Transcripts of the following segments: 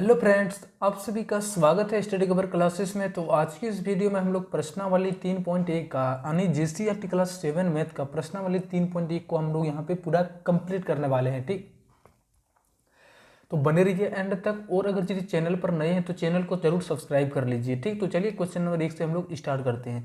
Hello friends, आप सभी का स्वागत है स्टडी कवर क्लासेस में। तो आज की इस वीडियो में हम लोग प्रश्नावली 3.1 का यानी जीसीईआरटी क्लास 7 मैथ का प्रश्नावली 3.1 को हम लोग यहाँ पे पूरा कंप्लीट करने वाले हैं। ठीक, तो बने रहिए एंड तक। और अगर यदि चैनल पर नए हैं तो चैनल को जरूर सब्सक्राइब कर लीजिए। ठीक, तो चलिए क्वेश्चन नंबर 1 से हम लोग स्टार्ट करते हैं।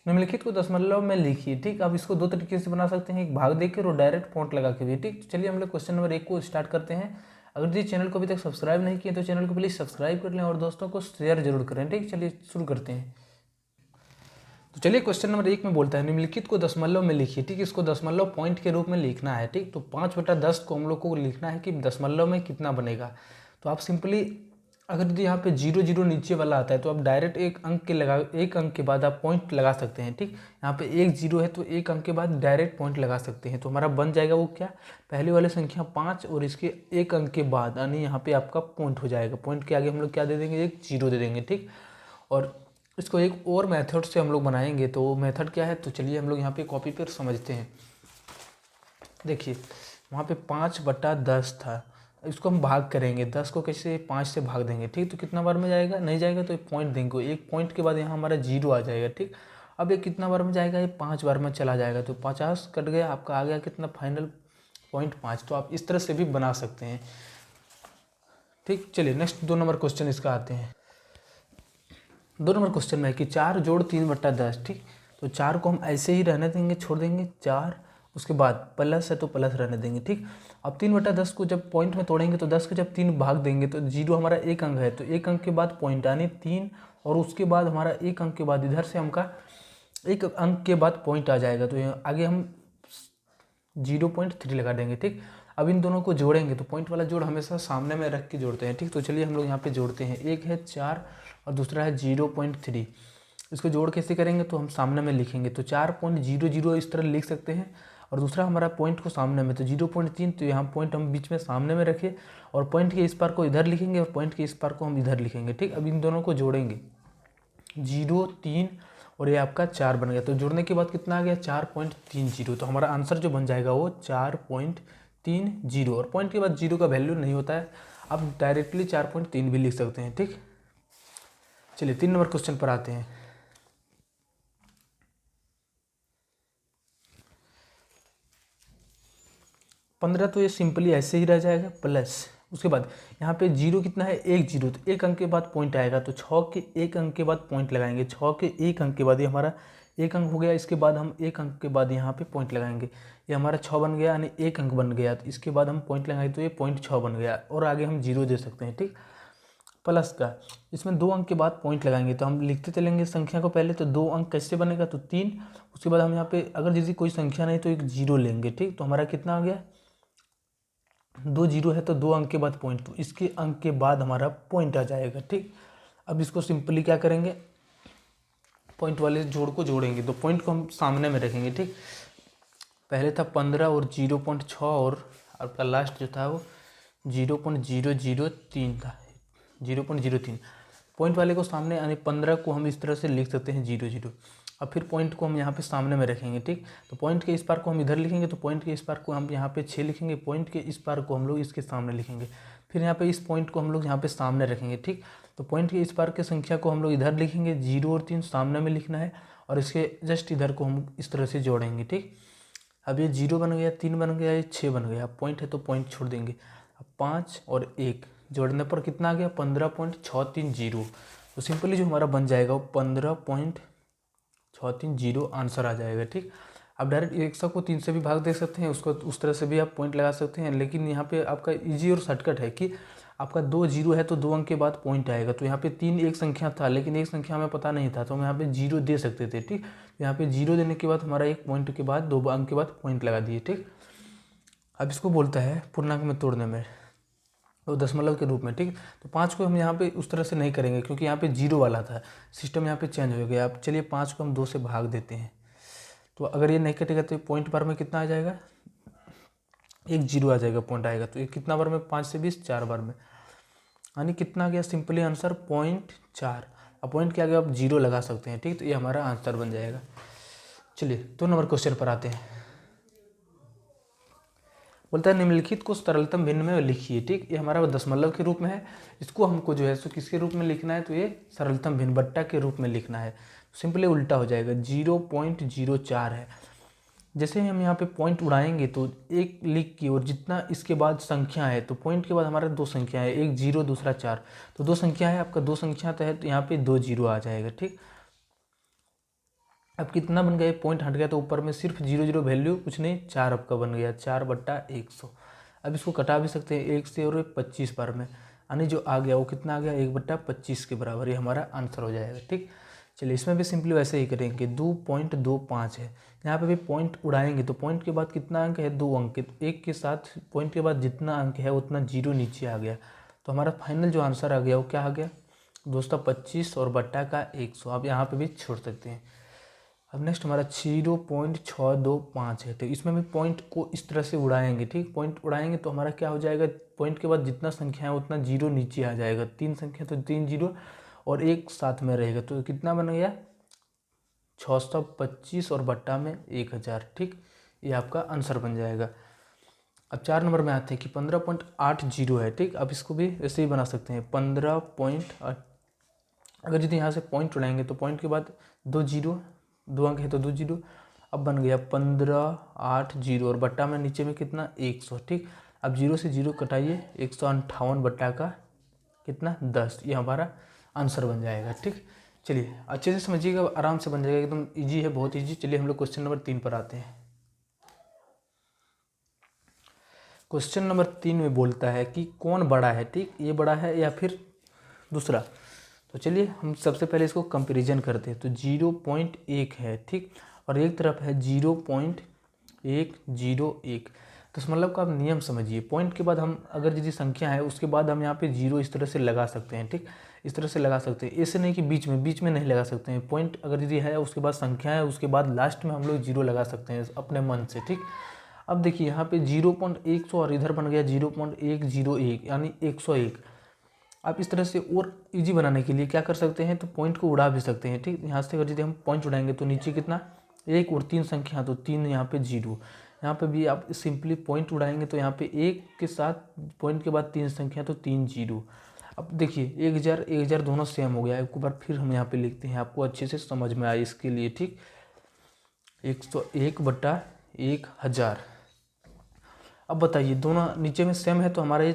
निम्नलिखित को दशमलव में लिखिए। ठीक, आप इसको दो तरीके से बना सकते हैं, एक भाग देकर और डायरेक्ट पॉइंट लगा के भी। ठीक, तो चलिए हम लोग क्वेश्चन नंबर 1 को स्टार्ट करते हैं। अगर जी चैनल को अभी तक सब्सक्राइब नहीं किया तो चैनल को प्लीज़ सब्सक्राइब कर लें और दोस्तों को शेयर जरूर करें। ठीक, चलिए शुरू करते हैं। तो चलिए क्वेश्चन नंबर 1 में बोलता है निम्नलिखित को दशमलव में लिखिए। ठीक, इसको दशमलव पॉइंट के रूप में लिखना है। ठीक, तो 5/10 को हम लोग को लिखना है कि दशमलव में कितना बनेगा। तो आप सिंपली अगर यदि यहाँ पे 0 नीचे वाला आता है तो आप डायरेक्ट एक अंक के बाद आप पॉइंट लगा सकते हैं। ठीक, यहाँ पे 1 0 है तो एक अंक के बाद डायरेक्ट पॉइंट लगा सकते हैं। तो हमारा बन जाएगा वो क्या, पहले वाले संख्या 5 और इसके एक अंक के बाद यानी यहाँ पे आपका पॉइंट हो जाएगा। पॉइंट के आगे हम लोग क्या दे देंगे, एक 0 दे देंगे। ठीक, और इसको एक और मेथड से हम लोग बनाएंगे। तो वो मेथड क्या है, तो चलिए हम लोग यहाँ पे कॉपी पर समझते हैं। देखिए वहाँ पे 5/10 था, इसको हम भाग करेंगे। 10 को कैसे 5 से भाग देंगे। ठीक, तो कितना बार में जाएगा, नहीं जाएगा तो एक पॉइंट देंगे, एक पॉइंट के बाद यहाँ हमारा 0 आ जाएगा। ठीक, अब ये कितना बार में जाएगा, ये 5 बार में चला जाएगा। तो 50 कट गया, आपका आ गया कितना फाइनल 0.5। तो आप इस तरह से भी बना सकते हैं। ठीक, चलिए नेक्स्ट 2 नंबर क्वेश्चन इसका आते हैं। 2 नंबर क्वेश्चन में है कि 4 जोड़ 3/10। ठीक, तो 4 को हम ऐसे ही रहने देंगे, छोड़ देंगे 4, उसके बाद प्लस है तो प्लस रहने देंगे। ठीक, अब 3/10 को जब पॉइंट में तोड़ेंगे तो 10 के जब 3 भाग देंगे तो 0 हमारा एक अंक है, तो एक अंक के बाद पॉइंट यानी 3, और उसके बाद हमारा एक अंक के बाद इधर से हमका एक अंक के बाद पॉइंट आ जाएगा। तो आगे हम 0.3 लगा देंगे। ठीक, अब इन दोनों को जोड़ेंगे तो पॉइंट वाला जोड़ हमेशा सामने में रख के जोड़ते हैं। ठीक, तो चलिए हम लोग यहाँ पे जोड़ते हैं। एक है 4 और दूसरा है 0.3। इसको जोड़ कैसे करेंगे, तो हम सामने में लिखेंगे तो 4.00 इस तरह लिख सकते हैं, और दूसरा हमारा पॉइंट को सामने में तो 0.3, तो यहाँ पॉइंट हम बीच में सामने में रखें और पॉइंट के इस पार को इधर लिखेंगे और पॉइंट के इस पार को हम इधर लिखेंगे। ठीक, अब इन दोनों को जोड़ेंगे 0 3 और ये आपका 4 बन गया। तो जोड़ने के बाद कितना आ गया, 4.30। तो हमारा आंसर जो बन जाएगा वो 4.30, और पॉइंट के बाद 0 का वैल्यू नहीं होता है, आप डायरेक्टली 4.3 भी लिख सकते हैं। ठीक, चलिए 3 नंबर क्वेश्चन पर आते हैं। 15 तो ये सिंपली ऐसे ही रह जाएगा प्लस, उसके बाद यहाँ पे 0 कितना है, 1 0, तो एक अंक के बाद पॉइंट आएगा तो 6 के एक अंक के बाद पॉइंट लगाएंगे। 6 के एक अंक के बाद ये हमारा एक अंक हो गया, इसके बाद हम एक अंक के बाद यहाँ पे पॉइंट लगाएंगे। ये हमारा 6 बन गया यानी एक अंक बन गया, तो इसके बाद हम पॉइंट लगाएंगे तो ये 0.6 बन गया, और आगे हम 0 दे सकते हैं। ठीक, प्लस का इसमें 2 अंक के बाद पॉइंट लगाएंगे तो हम लिखते चलेंगे संख्या को पहले। तो 2 अंक कैसे बनेगा, तो 3, उसके बाद हम यहाँ पे अगर जैसे कोई संख्या नहीं तो एक 0 लेंगे। ठीक, तो हमारा कितना आ गया, 2 0 है तो 2 अंक के बाद पॉइंट, तो इसके अंक के बाद हमारा पॉइंट आ जाएगा। ठीक, अब इसको सिंपली क्या करेंगे, पॉइंट वाले जोड़ को जोड़ेंगे तो पॉइंट को हम सामने में रखेंगे। ठीक, पहले था 15 और 0.6 और आपका लास्ट जो था वो 0.003 था, 0.03। पॉइंट वाले को सामने यानी 15 को हम इस तरह से लिख सकते हैं 0 0। अब फिर पॉइंट को हम यहाँ पे सामने में रखेंगे। ठीक, तो पॉइंट के इस पार को हम इधर लिखेंगे तो पॉइंट के इस पार को हम यहाँ पे 6 लिखेंगे, पॉइंट के इस पार को हम लोग इसके सामने लिखेंगे, फिर यहाँ पे इस पॉइंट को हम लोग यहाँ पे सामने रखेंगे। ठीक, तो पॉइंट के इस पार के संख्या को हम लोग इधर लिखेंगे, 0 और 3 सामने में लिखना है, और इसके जस्ट इधर को हम इस तरह से जोड़ेंगे। ठीक, अब ये 0 बन गया, 3 बन गया, ये 6 बन गया, पॉइंट है तो पॉइंट छोड़ देंगे। अब 5 और 1 जोड़ने पर कितना आ गया, 15.630। तो सिंपली जो हमारा बन जाएगा वो 15.630 आंसर आ जाएगा। ठीक, आप डायरेक्ट 100 को 3 से भी भाग दे सकते हैं, उसको उस तरह से भी आप पॉइंट लगा सकते हैं, लेकिन यहाँ पे आपका इजी और शॉर्टकट है कि आपका 2 0 है तो 2 अंक के बाद पॉइंट आएगा। तो यहाँ पे 3 एक संख्या था लेकिन एक संख्या हमें पता नहीं था तो हम यहाँ पे 0 दे सकते थे। ठीक, यहाँ पे 0 देने के बाद हमारा एक पॉइंट के बाद 2 अंक के बाद पॉइंट लगा दिए। ठीक, अब इसको बोलता है पूर्णांक में तोड़ने में तो दशमलव के रूप में। ठीक, तो 5 को हम यहाँ पे उस तरह से नहीं करेंगे क्योंकि यहाँ पे 0 वाला था, सिस्टम यहाँ पे चेंज हो गया। अब चलिए 5 को हम 2 से भाग देते हैं, तो अगर ये नहीं कटेगा तो पॉइंट बार में कितना आ जाएगा, एक 0 आ जाएगा, पॉइंट आएगा। तो ये कितना बार में, 5 से 20 4 बार में, यानी कितना आ गया, सिंपली आंसर 0.4। अब पॉइंट के आगे आप 0 लगा सकते हैं। ठीक, तो ये हमारा आंसर बन जाएगा। चलिए 2 नंबर क्वेश्चन पर आते हैं। बोलता है निम्नलिखित को सरलतम भिन्न में लिखिए। ठीक, ये हमारा दशमलव के रूप में है, इसको हमको जो है सो किसके रूप में लिखना है, तो ये सरलतम भिन्न बट्टा के रूप में लिखना है। सिंपली उल्टा हो जाएगा, 0.04 है। जैसे ही हम यहाँ पे पॉइंट उड़ाएंगे तो एक लिख की और जितना इसके बाद संख्या है, तो पॉइंट के बाद हमारा दो संख्या है, एक 0 दूसरा 4, तो दो संख्या है आपका, दो संख्या तो है, तो यहाँ पे 2 0 आ जाएगा। ठीक, अब कितना बन गया, पॉइंट हट गया तो ऊपर में सिर्फ 0 0 वैल्यू कुछ नहीं, 4 आपका बन गया, 4/100। अब इसको कटा भी सकते हैं 1 से और 25 बार में, यानी जो आ गया वो कितना आ गया, 1/25 के बराबर, ये हमारा आंसर हो जाएगा। ठीक, चलिए इसमें भी सिंपली वैसे ही करेंगे, 2.25 है। यहाँ पे भी पॉइंट उड़ाएंगे तो पॉइंट के बाद कितना अंक है, 2 अंक, तो एक के साथ पॉइंट के बाद जितना अंक है उतना 0 नीचे आ गया, तो हमारा फाइनल जो आंसर आ गया वो क्या आ गया, 225 और बट्टा का 100। आप यहाँ पे भी छोड़ सकते हैं। अब नेक्स्ट हमारा 0.625 है। तो इसमें भी पॉइंट को इस तरह से उड़ाएंगे। ठीक, पॉइंट उड़ाएंगे तो हमारा क्या हो जाएगा, पॉइंट के बाद जितना संख्या है उतना 0 नीचे आ जाएगा, 3 संख्या तो 3 0 और एक साथ में रहेगा, तो कितना बन गया, 625 और बट्टा में 1000। ठीक, ये आपका आंसर बन जाएगा। अब 4 नंबर में आते हैं कि 15.80 है। ठीक, अब इसको भी वैसे ही बना सकते हैं, 15.8। अगर यदि यहाँ से पॉइंट उड़ाएंगे तो पॉइंट के बाद 2 0, 2 अंक है तो 2 0, अब बन गया 1580 और बट्टा में नीचे में कितना, 100। ठीक, अब 0 से 0 कटाइए, 158 बट्टा का कितना, 10, ये हमारा आंसर बन जाएगा। ठीक, चलिए अच्छे से समझिएगा, आराम से बन जाएगा, एकदम इजी है, बहुत इजी। चलिए हम लोग क्वेश्चन नंबर 3 पर आते हैं। क्वेश्चन नंबर 3 में बोलता है कि कौन बड़ा है। ठीक, ये बड़ा है या फिर दूसरा, तो चलिए हम सबसे पहले इसको कंपैरिजन करते हैं। तो 0.1 है। ठीक, और एक तरफ है 0.101। दशमलव का आप नियम समझिए, पॉइंट के बाद हम अगर यदि संख्या है उसके बाद हम यहाँ पे 0 इस तरह से लगा सकते हैं। ठीक, इस तरह से लगा सकते हैं, ऐसे नहीं कि बीच में नहीं लगा सकते हैं। पॉइंट अगर यदि है उसके बाद संख्या है, उसके बाद लास्ट में हम लोग 0 लगा सकते हैं अपने मन से। ठीक, अब देखिए यहाँ पे 0.100 और इधर बन गया 0.101 यानी 101। आप इस तरह से और इजी बनाने के लिए क्या कर सकते हैं, तो पॉइंट को उड़ा भी सकते हैं। ठीक, यहाँ से अगर यदि हम पॉइंट उड़ाएंगे तो नीचे कितना, 1 और 3 संख्या, तो 3 यहाँ पे 0। यहाँ पे भी आप सिंपली पॉइंट उड़ाएंगे तो यहाँ पे 1 के साथ पॉइंट के बाद 3 संख्या, तो 3 0। अब देखिए 1000 दोनों सेम हो गया। एक बार फिर हम यहाँ पे लिखते हैं, आपको अच्छे से समझ में आए इसके लिए। ठीक, 101/1000। अब बताइए, दोनों नीचे में सेम है तो हमारा ये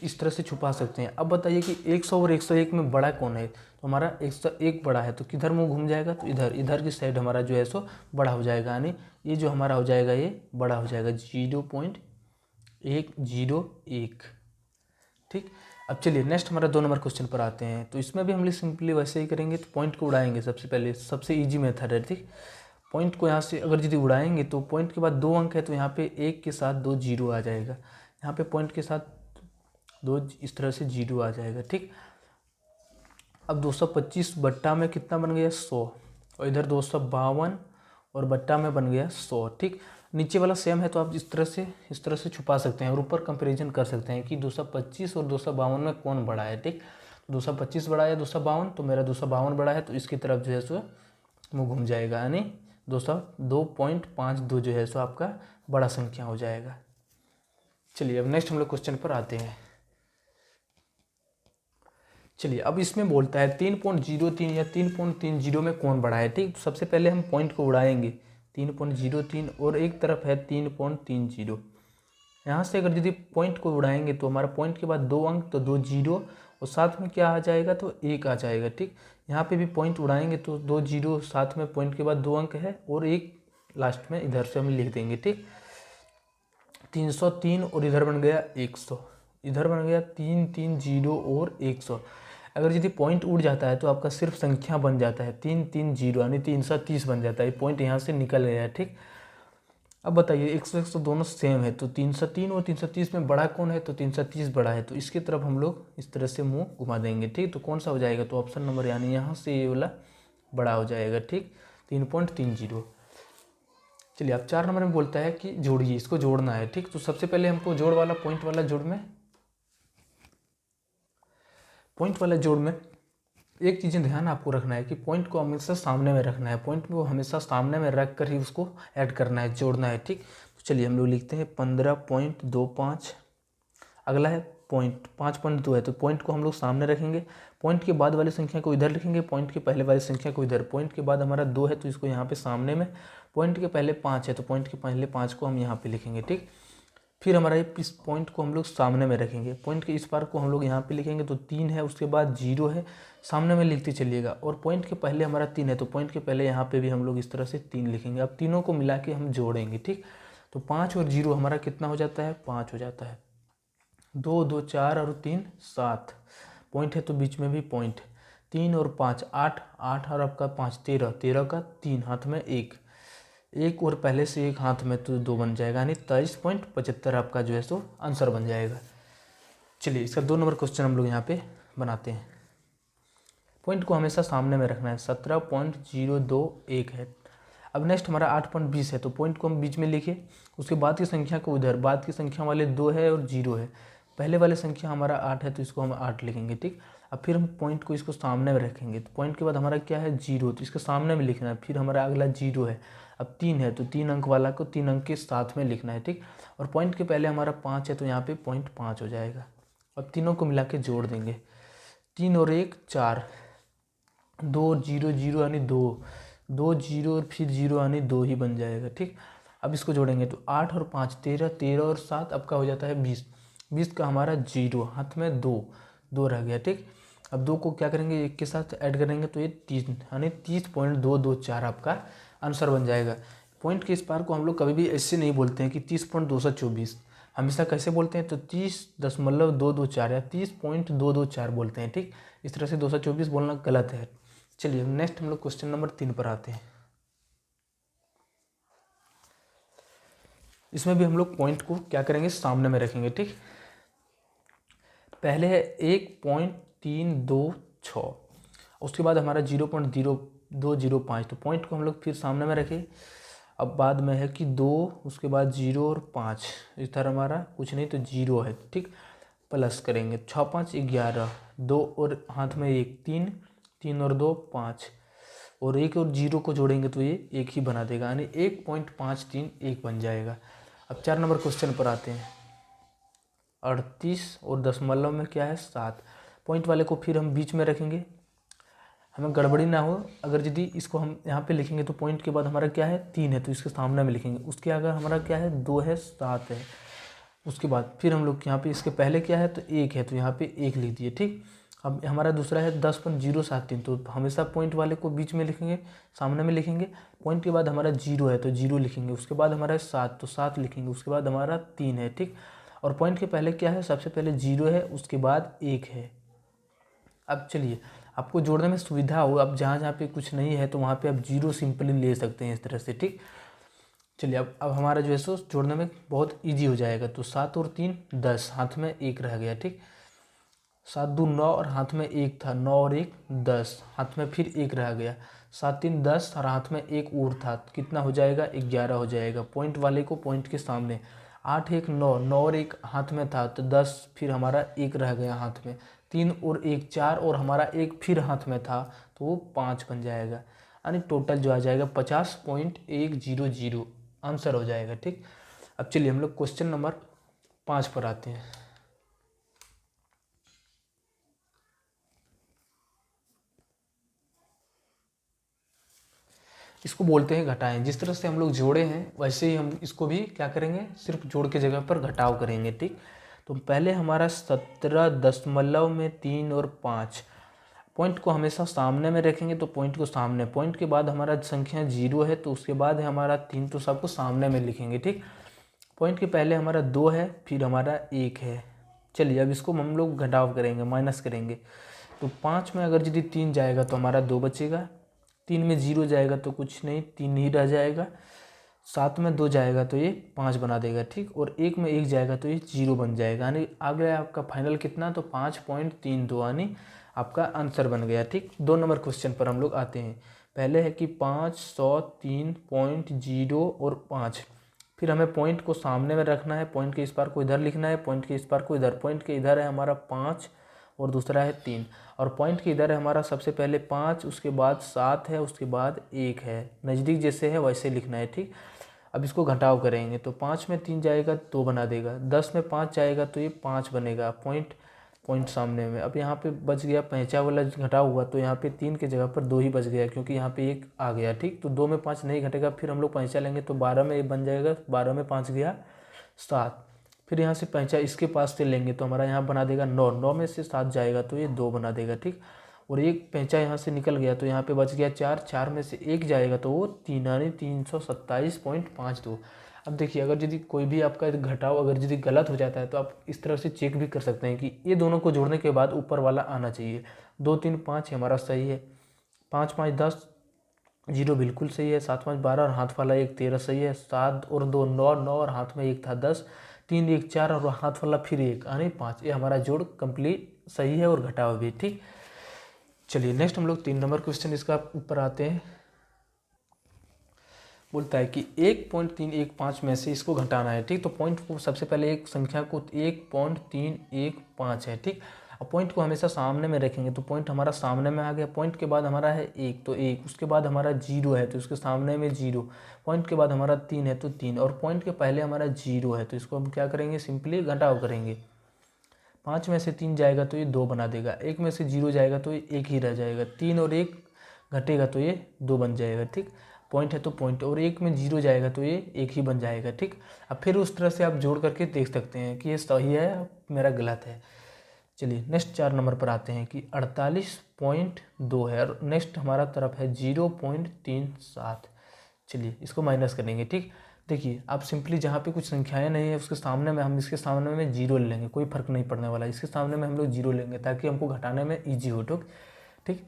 इस तरह से छुपा सकते हैं। अब बताइए कि 100 और 101 में बड़ा कौन है, तो हमारा 101 बड़ा है, तो किधर मुंह घूम जाएगा, तो इधर की साइड हमारा जो है सो बड़ा हो जाएगा, यानी ये जो हमारा हो जाएगा ये बड़ा हो जाएगा, 0.101। ठीक, अब चलिए नेक्स्ट हमारा 2 नंबर क्वेश्चन पर आते हैं। तो इसमें भी हम लोग सिंपली वैसे ही करेंगे, तो पॉइंट को उड़ाएंगे सबसे पहले, सबसे ईजी मेथड है। ठीक, पॉइंट को यहाँ से अगर यदि उड़ाएंगे तो पॉइंट के बाद 2 अंक है, तो यहाँ पे 1 के साथ 2 0 आ जाएगा, यहाँ पे पॉइंट के साथ 2 इस तरह से 0 आ जाएगा। ठीक, अब 225 बट्टा में कितना बन गया, 100, और इधर 252 और बट्टा में बन गया 100। ठीक, नीचे वाला सेम है तो आप इस तरह से छुपा सकते हैं और ऊपर कंपैरिजन कर सकते हैं कि 225 और 252 में कौन बड़ा है। ठीक, 225 बड़ा है 252, तो मेरा 252 बड़ा है, तो इसकी तरफ जो है सो मुँह घूम जाएगा, यानी 202.52 जो है सो आपका बड़ा संख्या हो जाएगा। चलिए अब नेक्स्ट हम लोग क्वेश्चन पर आते हैं। चलिए अब इसमें बोलता है 3.03 या 3.30 में कौन बड़ा है। ठीक, सबसे पहले हम पॉइंट को उड़ाएंगे, 3.03 और एक तरफ है 3.30। यहाँ से अगर यदि पॉइंट को उड़ाएंगे तो हमारा पॉइंट के बाद 2 अंक, तो 2 0 और साथ में क्या आ जाएगा, तो 1 आ जाएगा। ठीक, यहाँ पे भी पॉइंट उड़ाएंगे तो 2 0 साथ में पॉइंट के बाद 2 अंक है और 1 लास्ट में इधर से हम लिख देंगे। ठीक, 303 और इधर बन गया 100, इधर बन गया 330 और 100। अगर यदि पॉइंट उड़ जाता है तो आपका सिर्फ संख्या बन जाता है 330 यानी 330 बन जाता है, पॉइंट यहाँ से निकल गया है। ठीक, अब बताइए 100 दोनों सेम है, तो 303 और 330 में बड़ा कौन है, तो 330 बड़ा है, तो इसकी तरफ हम लोग इस तरह से मुंह घुमा देंगे। ठीक, तो कौन सा हो जाएगा, तो ऑप्शन नंबर यानी यहाँ से ये वाला बड़ा हो जाएगा। ठीक, 3.30। चलिए अब 4 नंबर में बोलता है कि जोड़िए, इसको जोड़ना है। ठीक, तो सबसे पहले हमको जोड़ वाला पॉइंट वाला जोड़ में एक चीज़ें ध्यान आपको रखना है कि पॉइंट को हमेशा सामने में रखना है, पॉइंट को हमेशा सामने में रख कर ही उसको ऐड करना है, जोड़ना है। ठीक, तो चलिए हम लोग लिखते हैं 15.25। अगला है पॉइंट 5.2 है, तो पॉइंट को हम लोग सामने रखेंगे, पॉइंट के बाद वाली संख्या को इधर लिखेंगे, पॉइंट के पहले वाली संख्या को इधर। पॉइंट के बाद हमारा 2 है तो इसको यहाँ पे सामने में, पॉइंट के पहले 5 है तो पॉइंट के पहले 5 को हम यहाँ पे लिखेंगे, ठीक। फिर हमारा इस पॉइंट को हम लोग सामने में रखेंगे, पॉइंट के इस पार को हम लोग यहाँ पे लिखेंगे, तो 3 है, उसके बाद 0 है, सामने में लिखते चलिएगा। और पॉइंट के पहले हमारा 3 है तो पॉइंट के पहले यहाँ पे भी हम लोग इस तरह से 3 लिखेंगे। अब तीनों को मिला के हम जोड़ेंगे, ठीक। तो 5 और 0 हमारा कितना हो जाता है, 5 हो जाता है। 2 2 4 और 3 7, पॉइंट है तो बीच में भी पॉइंट। 3 और 5 8, 8 और आपका 5 13, 13 का 3 हाथ में 1, और पहले से 1 हाथ में तो 2 बन जाएगा, यानी 23.75 आपका जो है सो आंसर बन जाएगा। चलिए इसका 2 नंबर क्वेश्चन हम लोग यहाँ पे बनाते हैं। पॉइंट को हमेशा सामने में रखना है, 17.021 है। अब नेक्स्ट हमारा 8.20 है, तो पॉइंट को हम बीच में लिखे, उसके बाद की संख्या को उधर, बाद की संख्या वाले 2 है और 0 है, पहले वाले संख्या हमारा 8 है तो इसको हम 8 लिखेंगे, ठीक। अब फिर हम पॉइंट को इसको सामने में रखेंगे, तो पॉइंट के बाद हमारा क्या है 0, तो इसके सामने में लिखना है। फिर हमारा अगला 0 है, अब 3 है तो 3 अंक वाला को 3 अंक के साथ में लिखना है, ठीक। और पॉइंट के पहले हमारा 5 है तो यहाँ पे पॉइंट 5 हो जाएगा। अब तीनों को मिला के जोड़ देंगे, 3 और 1 4, 2 और 0 0 यानी 2, 2 0 और फिर 0 यानी 2 ही बन जाएगा, ठीक। अब इसको जोड़ेंगे तो 8 और 5 13, 13 और 7 आपका हो जाता है 20, 20 का हमारा 0, हाथ में 2, 2 रह गया, ठीक। अब 2 को क्या करेंगे, 1 के साथ ऐड करेंगे तो ये 3, यानी 30.224 आपका आंसर बन जाएगा। पॉइंट के इस पार को हम लोग कभी भी ऐसे नहीं बोलते हैं कि 30.224, हमेशा कैसे बोलते हैं तो 30.224 या 30.224 बोलते हैं, ठीक। इस तरह से 224 बोलना गलत है। चलिए नेक्स्ट हम लोग क्वेश्चन नंबर 3 पर आते हैं। इसमें भी हम लोग पॉइंट को क्या करेंगे, सामने में रखेंगे, ठीक। पहले है 1.326, उसके बाद हमारा 0.0205, तो पॉइंट को हम लोग फिर सामने में रखें। अब बाद में है कि 2, उसके बाद 0 और 5, इस तरह हमारा कुछ नहीं तो 0 है, ठीक। प्लस करेंगे 6 5 11, 2 और हाथ में 1 3, 3 और 2 5, और 1 और 0 को जोड़ेंगे तो ये 1 ही बना देगा, यानी 1.531 बन जाएगा। अब 4 नंबर क्वेश्चन पर आते हैं। 38 और दशमलव में क्या है 7, पॉइंट वाले को फिर हम बीच में रखेंगे, हमें गड़बड़ी ना हो। अगर यदि इसको हम यहाँ पे लिखेंगे तो पॉइंट के बाद हमारा क्या है 3 है तो इसके सामने में लिखेंगे, उसके आगे हमारा क्या है 2 है 7 है, उसके बाद फिर हम लोग यहाँ पे इसके पहले क्या है तो 1 है तो यहाँ पे 1 लिख दिए, ठीक। अब हमारा दूसरा है 10.073, तो हमेशा पॉइंट वाले को बीच में लिखेंगे, सामने में लिखेंगे। पॉइंट के बाद हमारा 0 है तो 0 लिखेंगे, उसके बाद हमारा 7 तो 7 लिखेंगे, उसके बाद हमारा 3 है, ठीक। और पॉइंट के पहले क्या है, सबसे पहले 0 है, उसके बाद 1 है। अब चलिए आपको जोड़ने में सुविधा हो, अब जहाँ जहाँ पे कुछ नहीं है तो वहाँ पे आप 0 सिंपली ले सकते हैं इस तरह से, ठीक। चलिए अब हमारा जो है सो जोड़ने में बहुत इजी हो जाएगा। तो 7 और 3 10, हाथ में 1 रह गया, ठीक। 7 2 9 और हाथ में 1 था, 9 और 1 10, हाथ में फिर 1 रह गया, 7 3 10 और हाथ में 1 और था, कितना हो जाएगा 11 हो जाएगा। पॉइंट वाले को पॉइंट के सामने, 8 1 9, 9 और 1 हाथ में था तो 10, फिर हमारा 1 रह गया हाथ में, 3 और 1 4 और हमारा 1 फिर हाथ में था तो वो 5 बन जाएगा, यानी टोटल जो आ जाएगा 50.100 आंसर हो जाएगा, ठीक। अब चलिए हम लोग क्वेश्चन नंबर 5 पर आते हैं। इसको बोलते हैं घटाएं। जिस तरह से हम लोग जोड़े हैं वैसे ही हम इसको भी क्या करेंगे, सिर्फ जोड़ के जगह पर घटाव करेंगे, ठीक। तो पहले हमारा 17.3 और 5, पॉइंट को हमेशा सामने में रखेंगे तो पॉइंट को सामने, पॉइंट के बाद हमारा संख्या 0 है तो उसके बाद है हमारा 3, तो सबको सामने में लिखेंगे, ठीक। पॉइंट के पहले हमारा 2 है, फिर हमारा 1 है। चलिए अब इसको हम लोग घटाव करेंगे, माइनस करेंगे। तो 5 में अगर यदि 3 जाएगा तो हमारा 2 बचेगा, 3 में 0 जाएगा तो कुछ नहीं 3 ही रह जाएगा, 7 में 2 जाएगा तो ये 5 बना देगा, ठीक। और 1 में 1 जाएगा तो ये 0 बन जाएगा, यानी आ गया आपका फाइनल कितना, तो 5.32, यानी आपका आंसर बन गया, ठीक। 2 नंबर क्वेश्चन पर हम लोग आते हैं। पहले है कि 503.0 और 5, फिर हमें पॉइंट को सामने में रखना है, पॉइंट के इस पार को इधर लिखना है, पॉइंट के इस पार को इधर। पॉइंट के इधर है हमारा 5 और दूसरा है 3, और पॉइंट के इधर है हमारा सबसे पहले 5, उसके बाद 7 है, उसके बाद 1 है, नज़दीक जैसे है वैसे लिखना है, ठीक। अब इसको घटाव करेंगे तो 5 में 3 जाएगा 2 बना देगा, 10 में 5 जाएगा तो ये 5 बनेगा, पॉइंट सामने में। अब यहाँ पे बच गया पैंचा वाला घटाव हुआ तो यहाँ पे 3 की जगह पर 2 ही बच गया क्योंकि यहाँ पे 1 आ गया, ठीक। तो 2 में 5 नहीं घटेगा, फिर हम लोग पैंचा लेंगे तो 12 में 1 बन जाएगा, 12 में 5 गया 7। फिर यहाँ से पैंचा इसके पास से लेंगे तो हमारा यहाँ बना देगा 9, 9 में से 7 जाएगा तो ये 2 बना देगा, ठीक। और एक पैंचा यहाँ से निकल गया तो यहाँ पे बच गया 4, 4 में से 1 जाएगा तो वो 3 यानी 327.52। अब देखिए अगर यदि कोई भी आपका घटाव अगर यदि गलत हो जाता है तो आप इस तरह से चेक भी कर सकते हैं कि ये दोनों को जोड़ने के बाद ऊपर वाला आना चाहिए। 2 3 5 हमारा सही है, 5 5 10, 0 बिल्कुल सही है, 7 5 12 और हाथ वाला 1 13 सही है, 7 और 2 9, 9 और हाथ में 1 था 10, 3 1 4 और हाथ वाला फिर 1 यानी 5। ये हमारा जोड़ कंप्लीट सही है और घटाव भी, ठीक। चलिए नेक्स्ट हम लोग 3 नंबर क्वेश्चन इसका ऊपर आते हैं। बोलता है कि 1.315 में से इसको घटाना है, ठीक। तो पॉइंट को सबसे पहले एक संख्या को 1.315 है, ठीक। अब पॉइंट को हमेशा सामने में रखेंगे तो पॉइंट हमारा सामने में आ गया, पॉइंट के बाद हमारा है 1 तो 1, उसके बाद हमारा 0 है तो उसके सामने में 0, पॉइंट के बाद हमारा 3 है तो 3 और पॉइंट के पहले हमारा 0 है तो इसको हम क्या करेंगे, सिंपली घटाव करेंगे। 5 में से 3 जाएगा तो ये 2 बना देगा, 1 में से 0 जाएगा तो ये 1 ही रह जाएगा, 3 और 1 घटेगा तो ये 2 बन जाएगा, ठीक। पॉइंट है तो पॉइंट, और 1 में 0 जाएगा तो ये 1 ही बन जाएगा, ठीक। अब फिर उस तरह से आप जोड़ करके देख सकते हैं कि ये सही है मेरा गलत है। चलिए नेक्स्ट 4 नंबर पर आते हैं कि 48.2 है और नेक्स्ट हमारा तरफ है 0.37। चलिए इसको माइनस करेंगे, ठीक। देखिए आप सिंपली जहाँ पे कुछ संख्याएं नहीं है उसके सामने में हम इसके सामने में 0 ले लेंगे, कोई फर्क नहीं पड़ने वाला, इसके सामने में हम लोग 0 लेंगे ताकि हमको घटाने में ईजी हो, ठीक।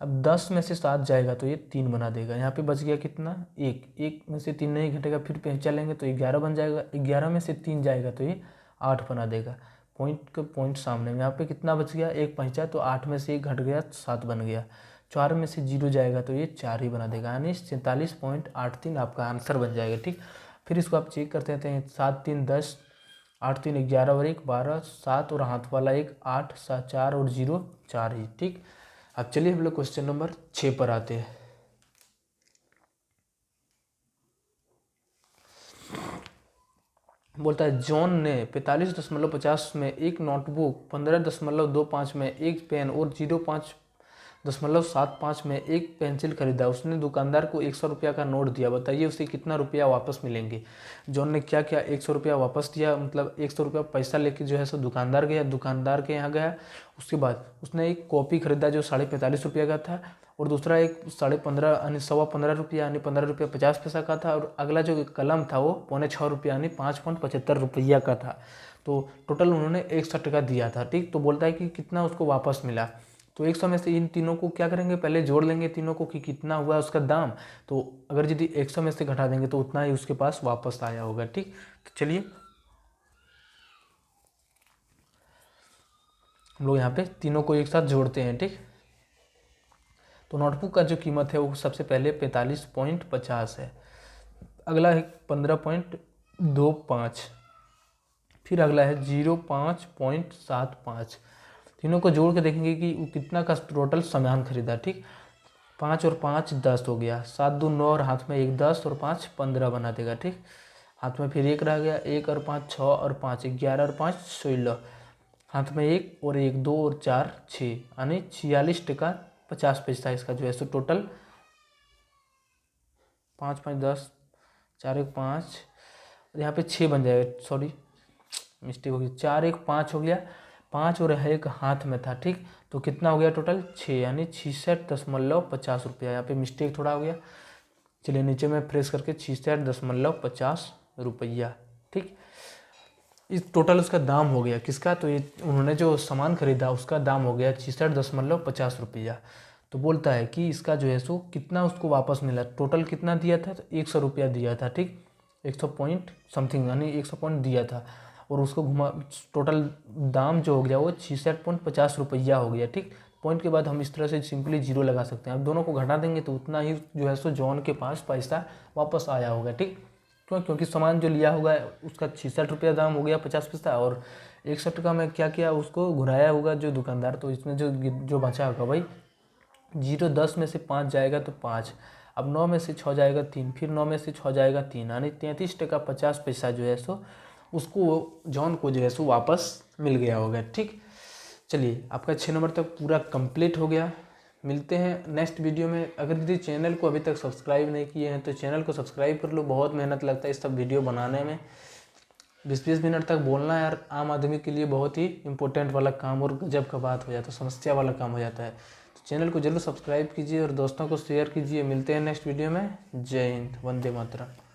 अब 10 में से 7 जाएगा तो ये 3 बना देगा, यहाँ पे बच गया कितना 1 में से 3 नहीं घटेगा, फिर पैंचा लेंगे तो 11 बन जाएगा, 11 में से 3 जाएगा तो ये 8 बना देगा, पॉइंट सामने में। यहाँ पे कितना बच गया 1 पैंचा तो 8 में से 1 घट गया 7 बन गया, 4 में से 0 जाएगा तो ये 4 ही बना देगा, यानी 47.83 आपका आंसर बन जाएगा, ठीक। फिर इसको आप चेक करते हैं, 7 3 10, 8 3 11 और 1 12, 7 और हाथ वाला 1 8, 7 4 और 0 4 ही, ठीक। अब चलिए हम लोग क्वेश्चन नंबर 6 पर आते हैं। बोलता है जॉन ने 45.50 में एक नोटबुक, 15.25 में एक पेन और 0.75 में एक पेंसिल खरीदा। उसने दुकानदार को 100 रुपया का नोट दिया, बताइए उसे कितना रुपया वापस मिलेंगे। जॉन ने क्या किया, 100 रुपया वापस दिया, मतलब 100 रुपया पैसा लेके जो है सो दुकानदार गया, दुकानदार के यहाँ गया। उसके बाद उसने एक कॉपी खरीदा जो 45.5 रुपये का था, और दूसरा एक 15.5 यानी 15.25 रुपया यानी 15 रुपया 50 पैसा का था, और अगला जो कलम था वो 5.25 रुपया यानी 5.75 रुपया का था। तो टोटल उन्होंने 61 का दिया था, ठीक। तो बोलता है कि कितना उसको वापस मिला। तो 100 में से इन तीनों को क्या करेंगे, पहले जोड़ लेंगे तीनों को कि कितना हुआ उसका दाम। तो अगर यदि 100 में से घटा देंगे तो उतना ही उसके पास वापस आया होगा, ठीक। तो चलिए हम लोग यहाँ पे तीनों को एक साथ जोड़ते हैं, ठीक। तो नोटबुक का जो कीमत है वो सबसे पहले 45.50 है, अगला है 15.25, फिर अगला है 0.75। तीनों को जोड़ के देखेंगे कि वो कितना का टोटल सामान खरीदा, ठीक। 5 और 5 10 हो गया, 7 2 9 और हाथ में 1 10 और 5 15 बना देगा, ठीक। हाथ में फिर 1 रह गया, 1 और 5 6 और 5 11 और 5 16, हाथ में 1 और 1 2 और 4 6 यानी 46 टका 50 पैसा इसका जो है सो टोटल। 5 5 10, 4 1 5, यहाँ पे 6 बन जाएगा, सॉरी मिस्टेक हो गई, 4 1 5 हो गया, 5 और 1 हाथ में था, ठीक। तो कितना हो गया टोटल 6 यानी 66.50 रुपया, यहाँ पे मिस्टेक थोड़ा हो गया। चलिए नीचे में प्रेस करके 66.50 रुपया, ठीक। इस टोटल उसका दाम हो गया किसका, तो ये उन्होंने जो सामान खरीदा उसका दाम हो गया 66.50 रुपया। तो बोलता है कि इसका जो है सो कितना उसको वापस मिला, टोटल कितना दिया था, तो 100 रुपया दिया था, ठीक। 100 पॉइंट समथिंग यानी 100 पॉइंट दिया था, और उसको घुमा टोटल दाम जो हो गया वो 66.50 रुपया हो गया, ठीक। पॉइंट के बाद हम इस तरह से सिंपली 0 लगा सकते हैं। अब दोनों को घटा देंगे तो उतना ही जो है सो जॉन के पास पैसा वापस आया होगा, ठीक। क्योंकि सामान जो लिया होगा उसका 66 रुपया दाम हो गया 50 पैसा, और 61 का में क्या किया उसको घुराया होगा जो दुकानदार। तो इसमें जो बचा होगा भाई 0 10 में से 5 जाएगा तो 5, अब 9 में से 6 जाएगा 3, फिर 9 में से 6 जाएगा 3, यानी 33 टका 50 पैसा जो है सो उसको जॉन को जो है सो वापस मिल गया होगा। ठीक, चलिए आपका 6 नंबर तक पूरा कंप्लीट हो गया। मिलते हैं नेक्स्ट वीडियो में। अगर यदि चैनल को अभी तक सब्सक्राइब नहीं किए हैं तो चैनल को सब्सक्राइब कर लो, बहुत मेहनत लगता है इस सब वीडियो बनाने में। 20-20 मिनट तक बोलना यार आम आदमी के लिए बहुत ही इंपॉर्टेंट वाला काम और गजब का बात हो जाता है, समस्या वाला काम हो जाता है। तो चैनल को जरूर सब्सक्राइब कीजिए और दोस्तों को शेयर कीजिए। मिलते हैं नेक्स्ट वीडियो में। जय हिंद, वंदे मातरम।